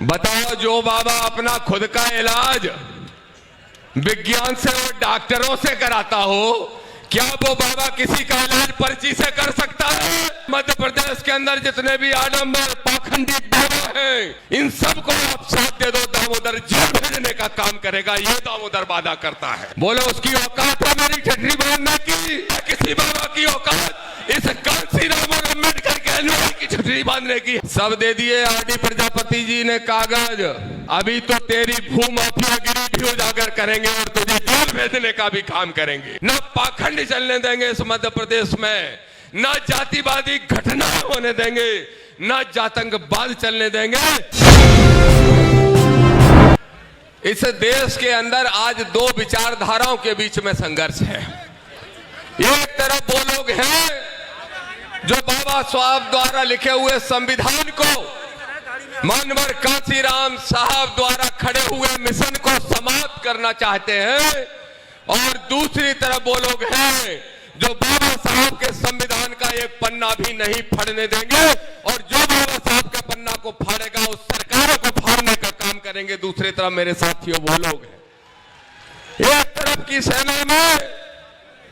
बताओ, जो बाबा अपना खुद का इलाज विज्ञान से और डॉक्टरों से कराता हो, क्या वो बाबा किसी का इलाज पर्ची से कर सकता है? मध्य प्रदेश के अंदर जितने भी आडम्बर पाखंडी बाबा हैं, इन सबको आप साथ दे दो, दामोदर जेल भेजने का काम करेगा। ये दामोदर वादा करता है। बोलो, उसकी औकात है मेरी छतरी बांधने की? किसी बाबा की औकात इस कांसीराम और अम्बेडकर के अनुयायी की छतरी बांधने की? सब दे दिए। आरडी प्रजापति जी ने कागज, अभी तो तेरी भूमाफियागिरी भी उजागर करेंगे और तुझे जेल भेजने का भी काम करेंगे। न पाखंड चलने देंगे इस मध्य प्रदेश में, न जातिवादी घटना होने देंगे, न जातंकवाद चलने देंगे। इस देश के अंदर आज दो विचारधाराओं के बीच में संघर्ष है। एक तरफ वो लोग हैं जो बाबा साहब द्वारा लिखे हुए संविधान को, मानवर कांसीराम साहब द्वारा खड़े हुए मिशन को समाप्त करना चाहते हैं, और दूसरी तरफ वो लोग हैं जो बाबा साहब के संविधान का एक पन्ना भी नहीं फाड़ने देंगे, और जो बाबा साहब के पन्ना को फाड़ेगा उस सरकारों को फाड़ने का काम करेंगे। दूसरी तरफ मेरे साथियों वो लोग हैं। एक तरफ की सेना में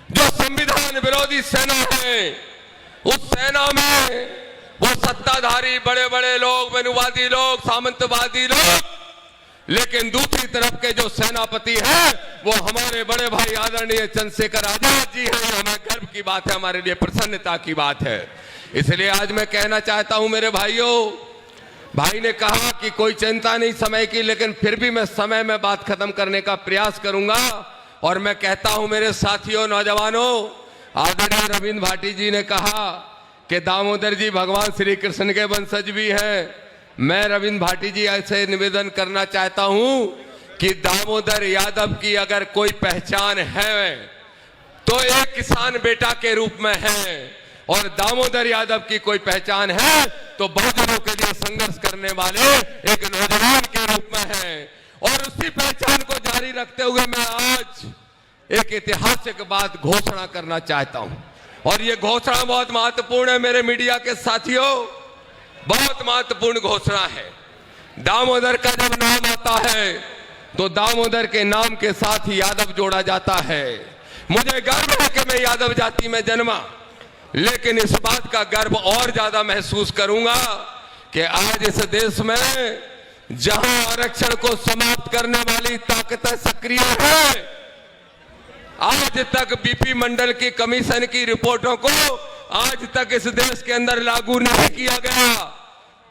जो संविधान विरोधी सेना है, उस सेना में वो सत्ताधारी बड़े बड़े लोग, मनुवादी लोग, सामंतवादी लोग, लेकिन दूसरी तरफ के जो सेनापति हैं वो हमारे बड़े भाई आदरणीय चंद्रशेखर आजाद जी हैं। हमें गर्व की बात है, हमारे लिए प्रसन्नता की बात है। इसलिए आज मैं कहना चाहता हूं मेरे भाइयों, भाई ने कहा कि कोई चिंता नहीं समय की, लेकिन फिर भी मैं समय में बात खत्म करने का प्रयास करूंगा। और मैं कहता हूं मेरे साथियों, नौजवानों, आदरणीय रविंद्र भाटी जी ने कहा कि दामोदर जी भगवान श्री कृष्ण के वंशज भी हैं। मैं रविंद्र भाटी जी ऐसे निवेदन करना चाहता हूं कि दामोदर यादव की अगर कोई पहचान है तो एक किसान बेटा के रूप में है, और दामोदर यादव की कोई पहचान है तो बहुजनों के लिए संघर्ष करने वाले एक नौजवान के रूप में है। और उसी पहचान को जारी रखते हुए मैं आज एक ऐतिहासिक बात घोषणा करना चाहता हूं, और ये घोषणा बहुत महत्वपूर्ण है मेरे मीडिया के साथियों, बहुत महत्वपूर्ण घोषणा है। दामोदर का जब नाम आता है तो दामोदर के नाम के साथ ही यादव जोड़ा जाता है। मुझे गर्व है कि मैं यादव जाति में जन्मा, लेकिन इस बात का गर्व और ज्यादा महसूस करूंगा कि आज इस देश में जहां आरक्षण को समाप्त करने वाली ताकतें सक्रिय है, आज तक बीपी मंडल की कमीशन की रिपोर्टों को आज तक इस देश के अंदर लागू नहीं किया गया।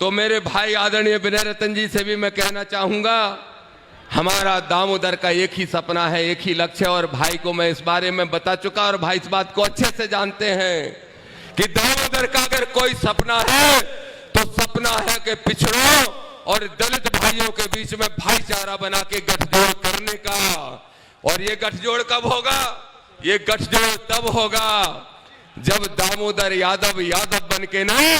तो मेरे भाई आदरणीय विनय रतन जी से भी मैं कहना चाहूंगा, हमारा दामोदर का एक ही सपना है, एक ही लक्ष्य है, और भाई को मैं इस बारे में बता चुका, और भाई इस बात को अच्छे से जानते हैं कि दामोदर का अगर कोई सपना है तो सपना है कि पिछड़ों और दलित भाइयों के बीच में भाईचारा बना के गठजोड़ करने का। और ये गठजोड़ कब होगा? ये गठजोड़ तब होगा जब दामोदर यादव यादव बन के नहीं,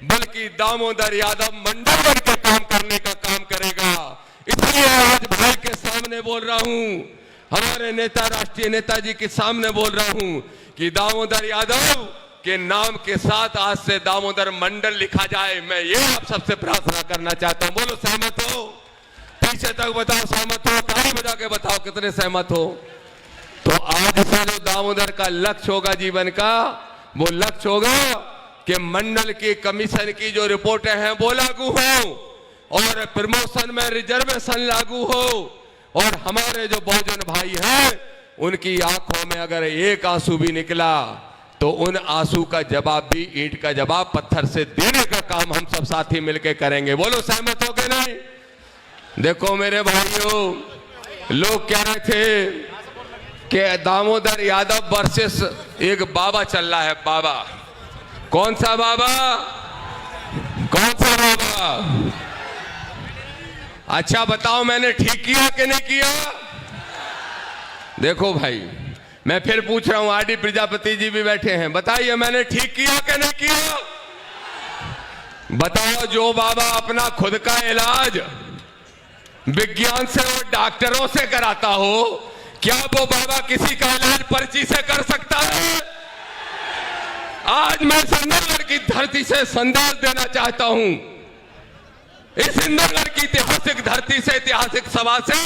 बल्कि दामोदर यादव मंडल बन के काम करने का काम करेगा। इसलिए आज भाई के सामने बोल रहा हूं, हमारे नेता राष्ट्रीय नेताजी के सामने बोल रहा हूं कि दामोदर यादव के नाम के साथ आज से दामोदर मंडल लिखा जाए। मैं ये आप सबसे प्रार्थना करना चाहता हूं। बोलो सहमत हो? पीछे तक बताओ सहमत हो, ताली बजा के बताओ कितने सहमत हो। तो आज से जो दामोदर का लक्ष्य होगा जीवन का, वो लक्ष्य होगा कि मंडल की कमीशन की जो रिपोर्टें हैं वो लागू हो, और प्रमोशन में रिजर्वेशन लागू हो, और हमारे जो बहुजन भाई हैं उनकी आंखों में अगर एक आंसू भी निकला तो उन आंसू का जवाब भी ईंट का जवाब पत्थर से देने का काम हम सब साथी मिलकर करेंगे। बोलो सहमत हो गए? नहीं? देखो मेरे भाइयों, लोग कह रहे थे कि दामोदर यादव वर्सेस एक बाबा चल रहा है। बाबा कौन सा बाबा? कौन सा बाबा? अच्छा बताओ, मैंने ठीक किया कि नहीं किया? देखो भाई, मैं फिर पूछ रहा हूं, आरडी प्रजापति जी भी बैठे हैं, बताइए मैंने ठीक किया कि नहीं किया? बताओ, जो बाबा अपना खुद का इलाज विज्ञान से और डॉक्टरों से कराता हो, क्या वो बाबा किसी का इलाज पर्ची से कर सकता है? आज मैं संगमरमर की धरती से संदेश देना चाहता हूं इस इंदरगढ़ की ऐतिहासिक धरती से, ऐतिहासिक सभा से,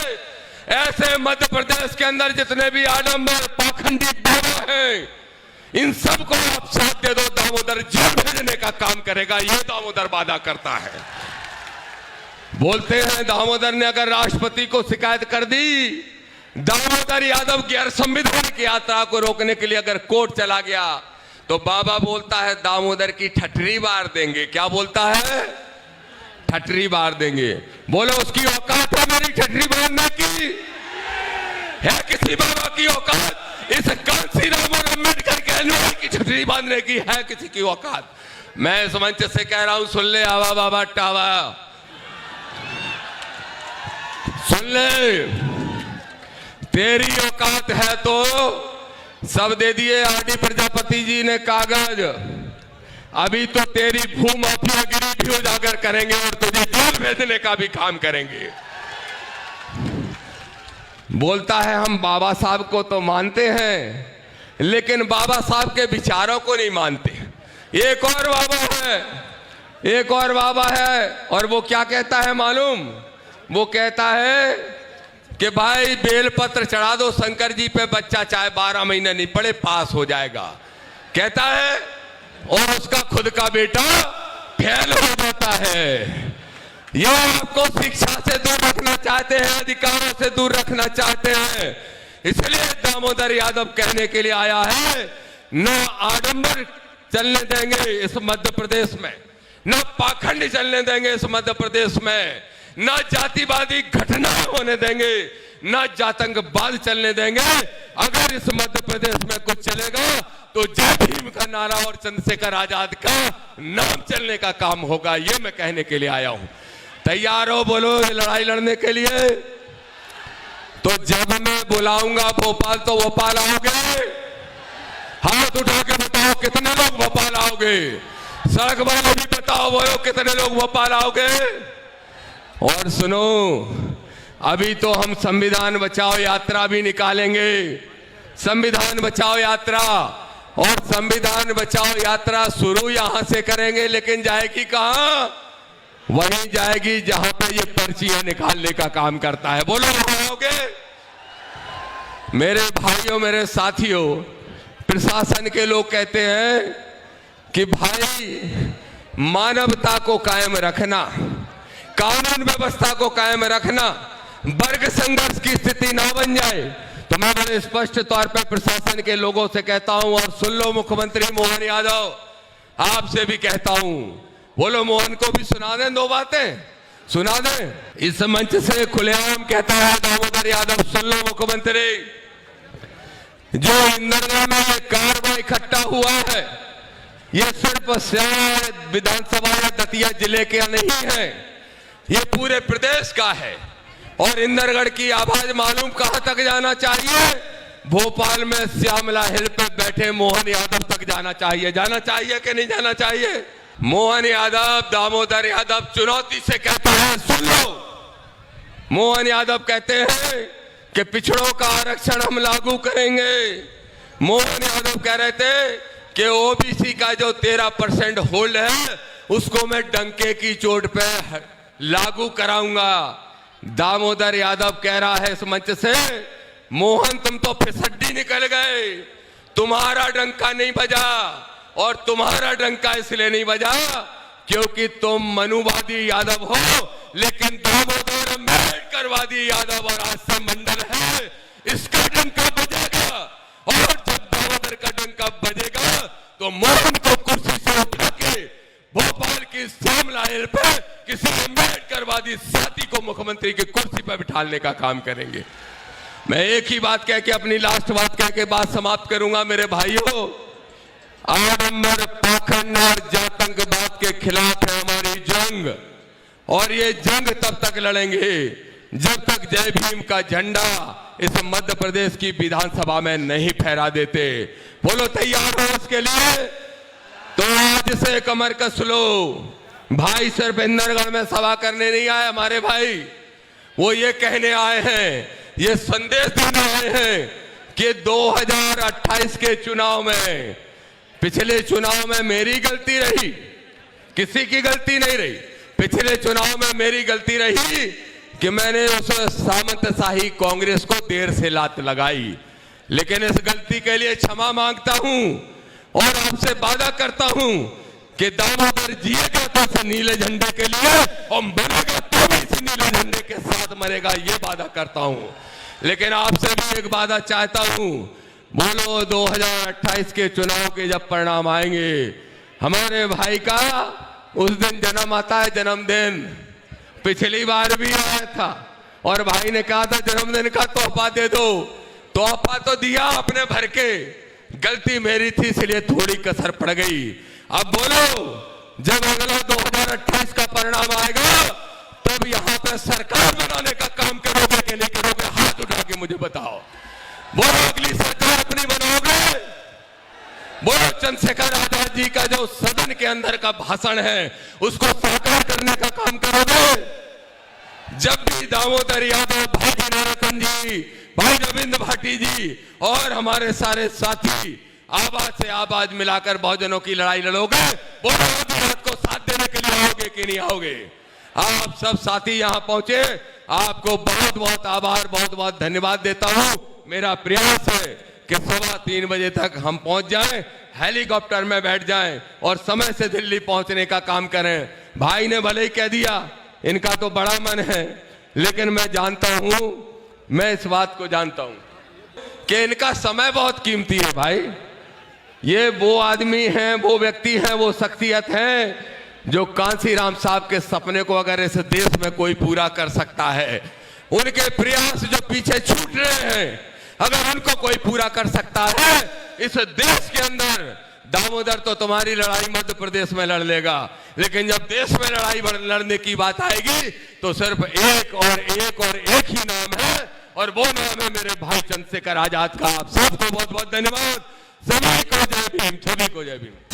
ऐसे मध्य प्रदेश के अंदर जितने भी आडंबर पाखंडी बाबा हैं, इन सबको आप साथ दे दो, दामोदर जेल भेजने का काम करेगा। ये दामोदर वादा करता है। बोलते हैं दामोदर ने अगर राष्ट्रपति को शिकायत कर दी, दामोदर यादव गैर संवैधानिक यात्रा को रोकने के लिए अगर कोर्ट चला गया, तो बाबा बोलता है दामोदर की ठठरी बार देंगे। क्या बोलता है? ठठरी बार देंगे। बोलो उसकी औकात है मेरी ठठरी बांधने की? है किसी बाबा की औकात इस कांसीराम और अम्बेडकर के अनुयायी की ठठरी बांधने की? है किसी की औकात? मैं इस मंच से कह रहा हूं, सुन ले आवा बाबा टावा, सुन ले, तेरी औकात है तो सब दे दिए आरडी प्रजापति जी ने कागज, अभी तो तेरी भू माफियागिरी भी उजागर करेंगे और तुझे जेल भेजने का भी काम करेंगे। बोलता है हम बाबा साहब को तो मानते हैं, लेकिन बाबा साहब के विचारों को नहीं मानते। एक और बाबा है, एक और बाबा है, और वो क्या कहता है मालूम? वो कहता है कि भाई बेलपत्र चढ़ा दो शंकर जी पे, बच्चा चाहे 12 महीने नहीं पढ़े पास हो जाएगा, कहता है, और उसका खुद का बेटा फेल हो जाता है। ये आपको शिक्षा से दूर रखना चाहते हैं, अधिकारों से दूर रखना चाहते हैं। इसलिए दामोदर यादव कहने के लिए आया है, न आडंबर चलने देंगे इस मध्य प्रदेश में, न पाखंड चलने देंगे इस मध्य प्रदेश में, न जातिवादी घटना होने देंगे, न जातंकवाद चलने देंगे। अगर इस मध्य प्रदेश में कुछ चलेगा तो जय भीम का नारा और चंद्रशेखर आजाद का नाम चलने का काम होगा। ये मैं कहने के लिए आया हूं। तैयार हो? बोलो लड़ाई लड़ने के लिए। तो जब मैं बुलाऊंगा भोपाल तो भोपाल आओगे? हाथ उठा के बताओ कितने लोग भोपाल आओगे? सड़क वाले भी बताओ, बोलो कितने लोग भोपाल आओगे? और सुनो, अभी तो हम संविधान बचाओ यात्रा भी निकालेंगे, संविधान बचाओ यात्रा। और संविधान बचाओ यात्रा शुरू यहां से करेंगे, लेकिन जाएगी कहां? वहीं जाएगी जहां पे ये पर्चियां निकालने का काम करता है। बोलो आओगे? मेरे भाइयों, मेरे साथियों, प्रशासन के लोग कहते हैं कि भाई मानवता को कायम रखना, कानून व्यवस्था को कायम रखना, वर्ग संघर्ष की स्थिति ना बन जाए। तो मैं बड़े स्पष्ट तौर पर प्रशासन के लोगों से कहता हूं, और सुन लो मुख्यमंत्री मोहन यादव, आपसे भी कहता हूं, बोलो मोहन को भी सुना दें, दो बातें सुना दें। इस मंच से खुलेआम कहता है दामोदर यादव, सुन लो मुख्यमंत्री, जो इंदरगढ़ में ये कार्रवाई इकट्ठा हुआ है, ये सिर्फ सियार विधानसभा या दतिया जिले के नहीं है, ये पूरे प्रदेश का है। और इंदरगढ़ की आवाज मालूम कहां तक जाना चाहिए? भोपाल में श्यामला हिल पे बैठे मोहन यादव तक जाना चाहिए। जाना चाहिए कि नहीं जाना चाहिए? मोहन यादव, दामोदर यादव चुनौती से कहता है, सुन लो, मोहन यादव कहते हैं कि पिछड़ों का आरक्षण हम लागू करेंगे। मोहन यादव कह रहे थे कि ओबीसी का जो 13% होल्ड है उसको मैं डंके की चोट पे लागू कराऊंगा। दामोदर यादव कह रहा है इस मंच से, मोहन तुम तो फिसड्डी निकल गए, तुम्हारा डंका नहीं बजा। और तुम्हारा डंका इसलिए नहीं बजा क्योंकि तुम मनुवादी यादव हो, लेकिन दामोदर अम्बेडकरवादी यादव और आश्रय मंडल है, इसका डंका बजेगा। और जब दामोदर का डंका बजेगा तो मोहन को कुर्सी से उठा के भोपाल की श्यामला हिल पे किसी अम्बेडकरवादी साथी को मुख्यमंत्री की कुर्सी पर बिठाने का काम करेंगे। मैं एक ही बात कह के, अपनी लास्ट बात कह के बात समाप्त करूंगा। मेरे भाइयों, आडंबर, पाखंड और जातंकवाद के खिलाफ है हमारी जंग, और ये जंग तब तक लड़ेंगे जब तक जय भीम का झंडा इस मध्य प्रदेश की विधानसभा में नहीं फहरा देते। बोलो तैयार हो उसके लिए? तो आज से कमर कस लो। भाई सिर्फ इंदरगढ़ में सभा करने नहीं आए हमारे भाई, वो ये कहने आए हैं, ये संदेश देने आए हैं कि 2028 के चुनाव में, पिछले चुनाव में मेरी गलती रही, किसी की गलती नहीं रही, पिछले चुनाव में मेरी गलती रही कि मैंने उस सामंतशाही कांग्रेस को देर से लात लगाई, लेकिन इस गलती के लिए क्षमा मांगता हूं और आपसे वादा करता हूं कि दामोदर जिएगा तो इस नीले झंडे के लिए और मरेगा तो भी इस नीले झंडे के साथ मरेगा, ये वादा करता हूं। लेकिन आपसे भी एक वादा चाहता हूं, बोलो 2028 के चुनाव के जब परिणाम आएंगे, हमारे भाई का उस दिन जन्म आता है, जन्मदिन पिछली बार भी आया था और भाई ने कहा था जन्मदिन का तोहफा दे दो, तोहफा तो दिया अपने भर के, गलती मेरी थी इसलिए थोड़ी कसर पड़ गई। अब बोलो जब अगला 2028 का परिणाम आएगा तब यहां पर सरकार बनाने का काम करोगे कि नहीं करोगे? हाथ उठा के मुझे बताओ। बोलो अगली सरकार अपनी बनाओगे? बोलो चंद्रशेखर आजाद जी का जो सदन के अंदर का भाषण है उसको साकार करने का काम करोगे? जब भी दामोदर यादव, भाई नरोत्तम जी, भाई रविंद्र भाटी जी और हमारे सारे साथी आवाज से आवाज मिलाकर बहुजनों की लड़ाई लड़ोगे, बोलो भारत को साथ देने के लिए आओगे कि नहीं आओगे? आप सब साथी यहां पहुंचे, आपको बहुत बहुत आभार, बहुत बहुत धन्यवाद देता हूं। मेरा प्रयास है कि सुबह 3 बजे तक हम पहुंच जाएं, हेलीकॉप्टर में बैठ जाएं और समय से दिल्ली पहुंचने का काम करें। भाई ने भले ही कह दिया, इनका तो बड़ा मन है, लेकिन मैं जानता हूं, मैं इस बात को जानता हूं कि इनका समय बहुत कीमती है। भाई ये वो आदमी हैं, वो व्यक्ति हैं, वो शख्सियत हैं जो कांसीराम साहब के सपने को अगर इस देश में कोई पूरा कर सकता है, उनके प्रयास जो पीछे छूट रहे हैं अगर उनको कोई पूरा कर सकता है इस देश के अंदर, दामोदर तो तुम्हारी लड़ाई मध्य प्रदेश में लड़ लेगा, लेकिन जब देश में लड़ाई लड़ने की बात आएगी तो सिर्फ एक और एक ही नाम है और वो नाम है मेरे भाई चंद्रशेखर आजाद का। आप सबको बहुत बहुत धन्यवाद। सभी को जय भीम, सभी को जय भीम।